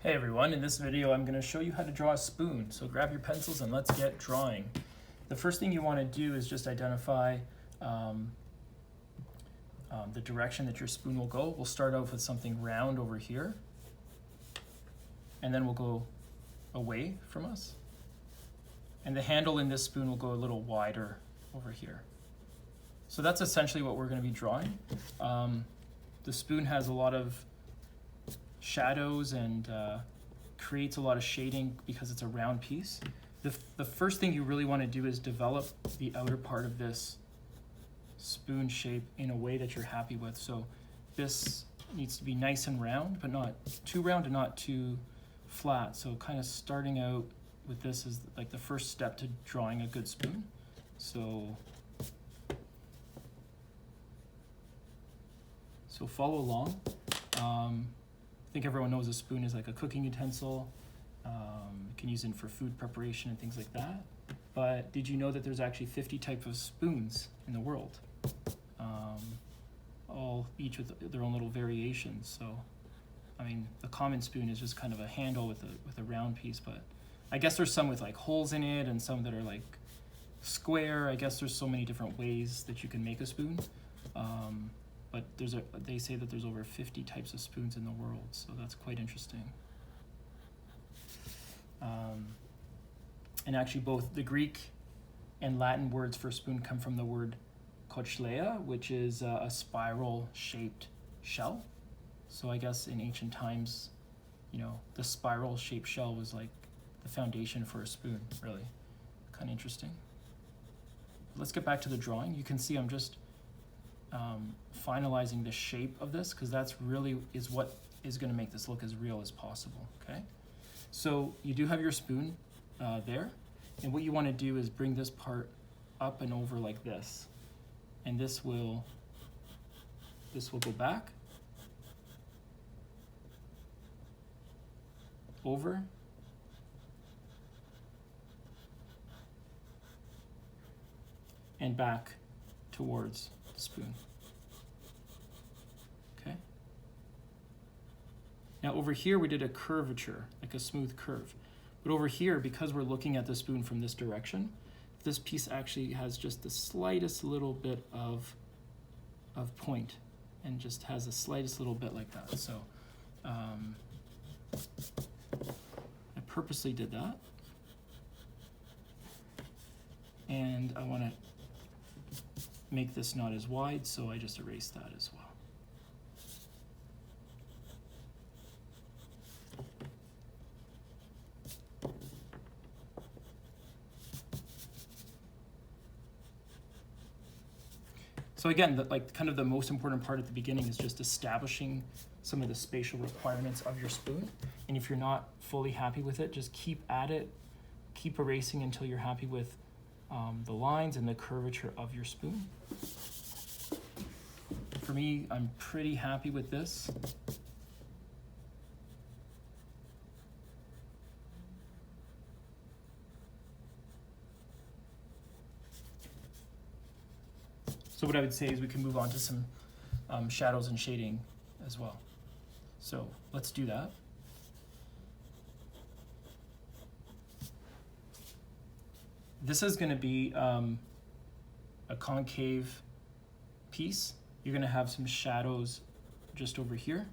Hey everyone, in this video I'm going to show you how to draw a spoon. So grab your pencils and let's get drawing. The first thing you want to do is just identify the direction that your spoon will go. We'll start off with something round over here, and then we'll go away from us. And the handle in this spoon will go a little wider over here. So that's essentially what we're going to be drawing. The spoon has a lot of shadows and creates a lot of shading because it's a round piece. The first thing you really want to do is develop the outer part of this spoon shape in a way that you're happy with. So this needs to be nice and round, but not too round and not too flat. So kind of starting out with this is like the first step to drawing a good spoon. So follow along. I think everyone knows a spoon is like a cooking utensil. You can use it for food preparation and things like that. But did you know that there's actually 50 types of spoons in the world? Each with their own little variations. So, I mean, the common spoon is just kind of a handle with a round piece, but I guess there's some with like holes in it and some that are like square. I guess there's so many different ways that you can make a spoon. But they say that there's over 50 types of spoons in the world, so that's quite interesting. And actually both the Greek and Latin words for spoon come from the word cochlea, which is a spiral-shaped shell. So I guess in ancient times, you know, the spiral-shaped shell was like the foundation for a spoon, really. Kind of interesting. Let's get back to the drawing. You can see I'm just finalizing the shape of this because that's really is what is going to make this look as real as possible. Okay, so you do have your spoon there, and what you want to do is bring this part up and over like this, and this will go back, over, and back towards the spoon. Okay. Now over here we did a curvature, like a smooth curve. But over here, because we're looking at the spoon from this direction, this piece actually has just the slightest little bit of point, and just has the slightest little bit like that. So I purposely did that. And I want to make this not as wide, so I just erase that as well. So again, kind of the most important part at the beginning is just establishing some of the spatial requirements of your spoon. And if you're not fully happy with it, just keep at it, keep erasing until you're happy with the lines and the curvature of your spoon. For me, I'm pretty happy with this. So what I would say is we can move on to some shadows and shading as well. So let's do that. This is going to be a concave piece. You're going to have some shadows just over here.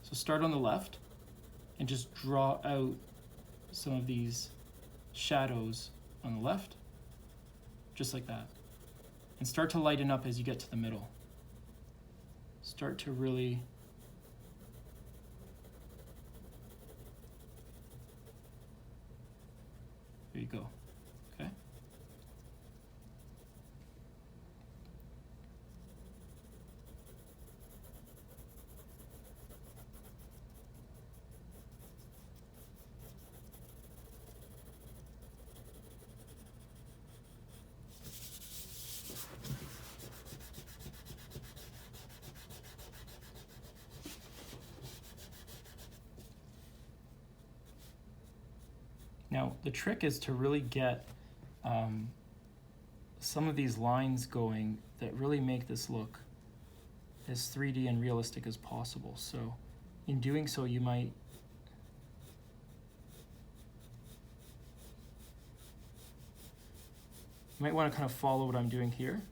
So start on the left and just draw out some of these shadows on the left, just like that. And start to lighten up as you get to the middle. Start to really there you go. Okay. Now, the trick is to really get some of these lines going that really make this look as 3D and realistic as possible. So in doing so, you might want to kind of follow what I'm doing here.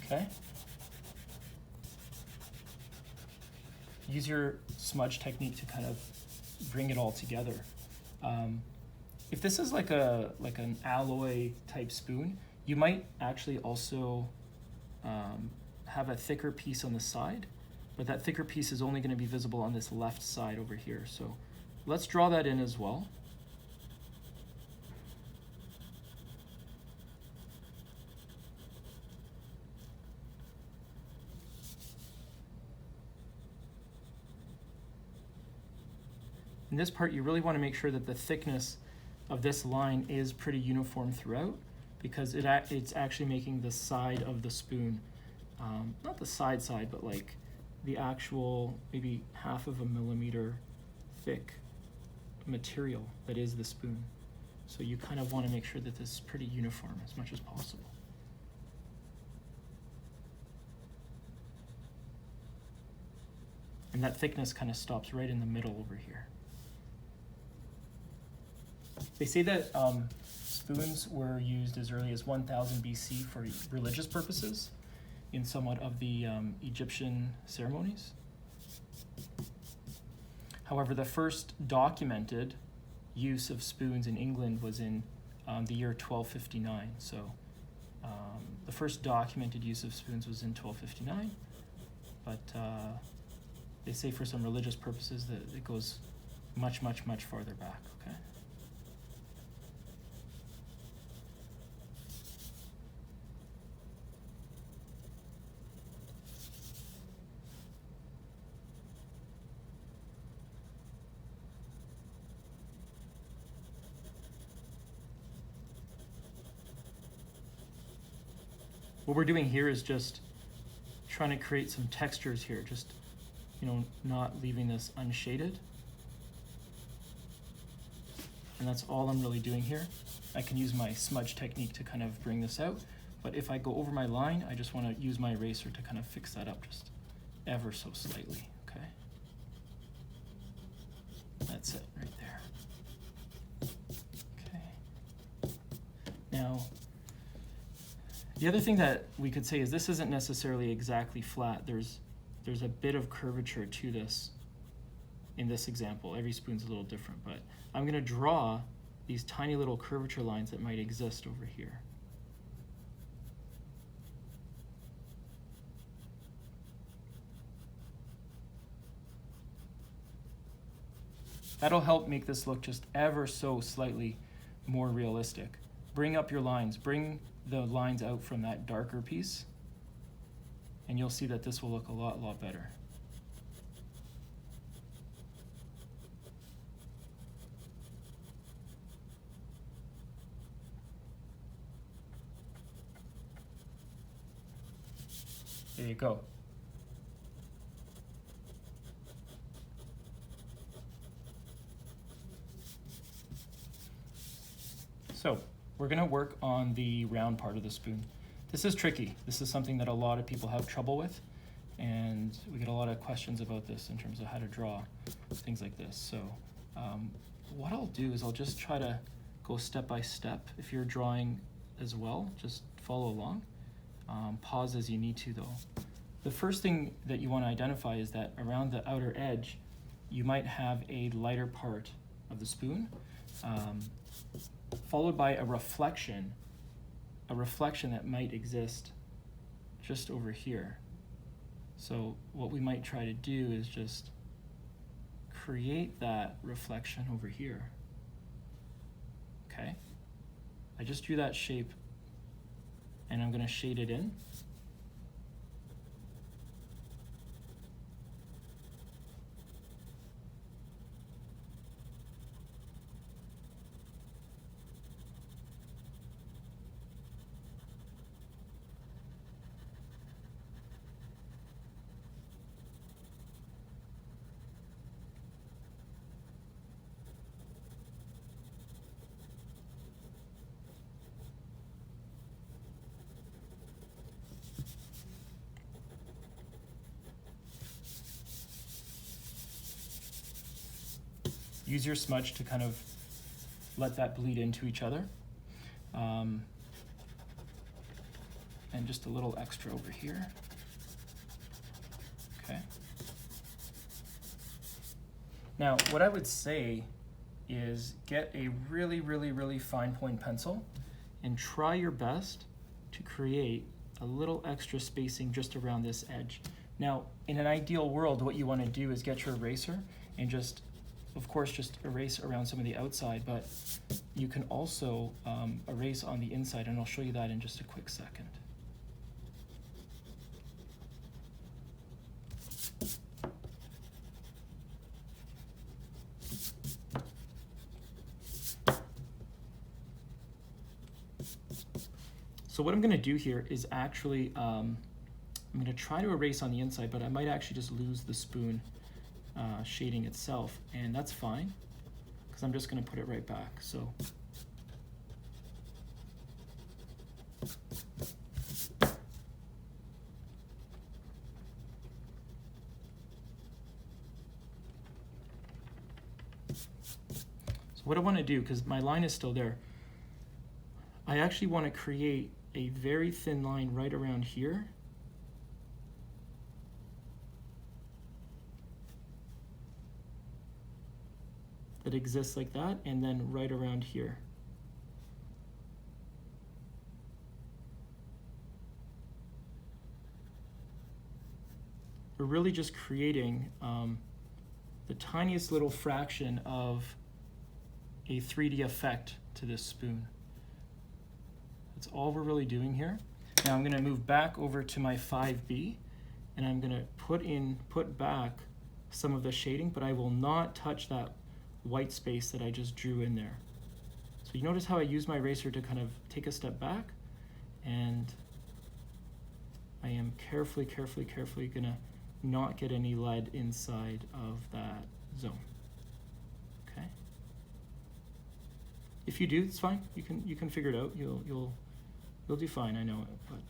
Okay. Use your smudge technique to kind of bring it all together. If this is like an alloy type spoon, you might actually also have a thicker piece on the side, but that thicker piece is only going to be visible on this left side over here. So let's draw that in as well. In this part, you really want to make sure that the thickness of this line is pretty uniform throughout, because it's actually making the side of the spoon, not the side, but like the actual maybe 1/2 millimeter thick material that is the spoon. So you kind of want to make sure that this is pretty uniform as much as possible. And that thickness kind of stops right in the middle over here. They say that spoons were used as early as 1000 BC for religious purposes in somewhat of the Egyptian ceremonies. However, the first documented use of spoons in England was in the year 1259. So the first documented use of spoons was in 1259, but they say for some religious purposes that it goes much, much, much farther back, okay? What we're doing here is just trying to create some textures here, just, you know, not leaving this unshaded. And that's all I'm really doing here. I can use my smudge technique to kind of bring this out, but if I go over my line, I just want to use my eraser to kind of fix that up just ever so slightly, okay? That's it right there. Okay. Now, the other thing that we could say is this isn't necessarily exactly flat. There's a bit of curvature to this in this example. Every spoon's a little different, but I'm going to draw these tiny little curvature lines that might exist over here. That'll help make this look just ever so slightly more realistic. Bring up your lines. Bring the lines out from that darker piece, and you'll see that this will look a lot better. There you go. So we're going to work on the round part of the spoon. This is tricky. This is something that a lot of people have trouble with, and we get a lot of questions about this in terms of how to draw things like this. So what I'll do is I'll just try to go step by step. If you're drawing as well, just follow along. Pause as you need to though. The first thing that you want to identify is that around the outer edge, you might have a lighter part of the spoon, followed by a reflection that might exist just over here. So what we might try to do is just create that reflection over here. Okay, I just drew that shape and I'm going to shade it in. use your smudge to kind of let that bleed into each other. And just a little extra over here. Okay. Now, what I would say is get a really, really, really fine point pencil and try your best to create a little extra spacing just around this edge. Now, in an ideal world, what you want to do is get your eraser and just, of course, just erase around some of the outside, but you can also erase on the inside, and I'll show you that in just a quick second. So what I'm going to do here is actually, I'm going to try to erase on the inside, but I might actually just lose the spoon shading itself, and that's fine, because I'm just going to put it right back. So what I want to do, because my line is still there, I actually want to create a very thin line right around here. That exists like that, and then right around here. We're really just creating the tiniest little fraction of a 3D effect to this spoon. That's all we're really doing here. Now I'm going to move back over to my 5B, and I'm going to put back some of the shading, but I will not touch that white space that I just drew in there. So you notice how I use my eraser to kind of take a step back, and I am carefully going to not get any lead inside of that zone. Okay. If you do, it's fine. You can figure it out. You'll do fine. I know it, but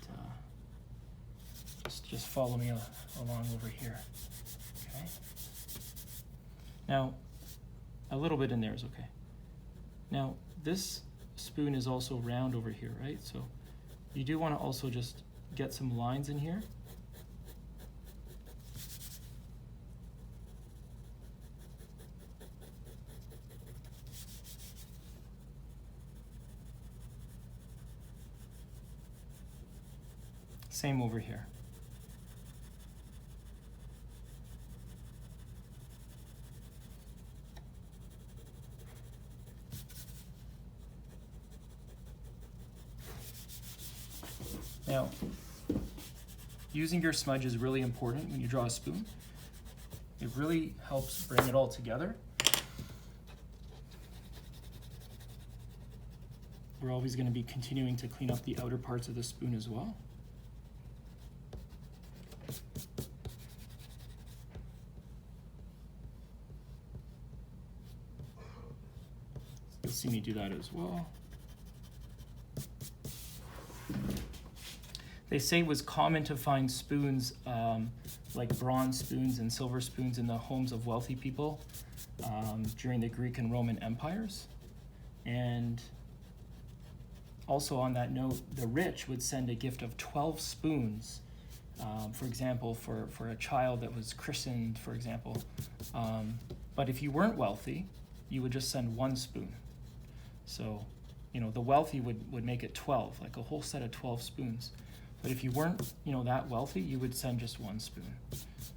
just follow me along over here. Okay. Now, a little bit in there is okay. Now, this spoon is also round over here, right? So you do want to also just get some lines in here. Same over here. Now, using your smudge is really important when you draw a spoon. It really helps bring it all together. We're always going to be continuing to clean up the outer parts of the spoon as well. You'll see me do that as well. They say it was common to find spoons like bronze spoons and silver spoons in the homes of wealthy people during the Greek and Roman empires. And also on that note, the rich would send a gift of 12 spoons, for example, for a child that was christened, for example. But if you weren't wealthy, you would just send 1 spoon. So, you know, the wealthy would make it 12, like a whole set of 12 spoons. But if you weren't, you know, that wealthy, you would send just 1 spoon.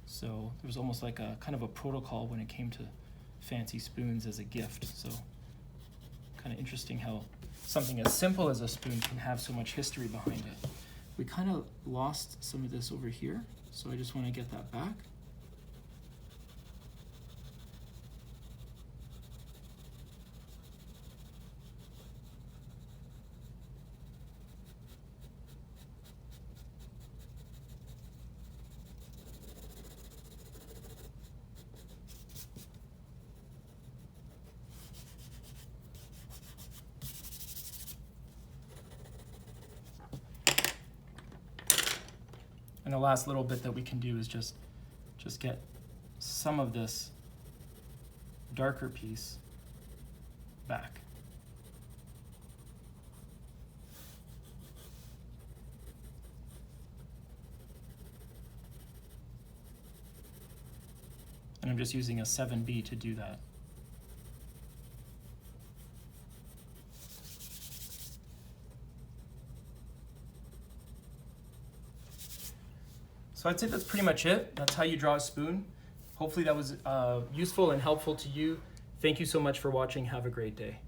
So there was almost like a kind of a protocol when it came to fancy spoons as a gift. So kind of interesting how something as simple as a spoon can have so much history behind it. We kind of lost some of this over here, so I just want to get that back. And the last little bit that we can do is just get some of this darker piece back. And I'm just using a 7B to do that. So I'd say that's pretty much it. That's how you draw a spoon. Hopefully that was useful and helpful to you. Thank you so much for watching. Have a great day.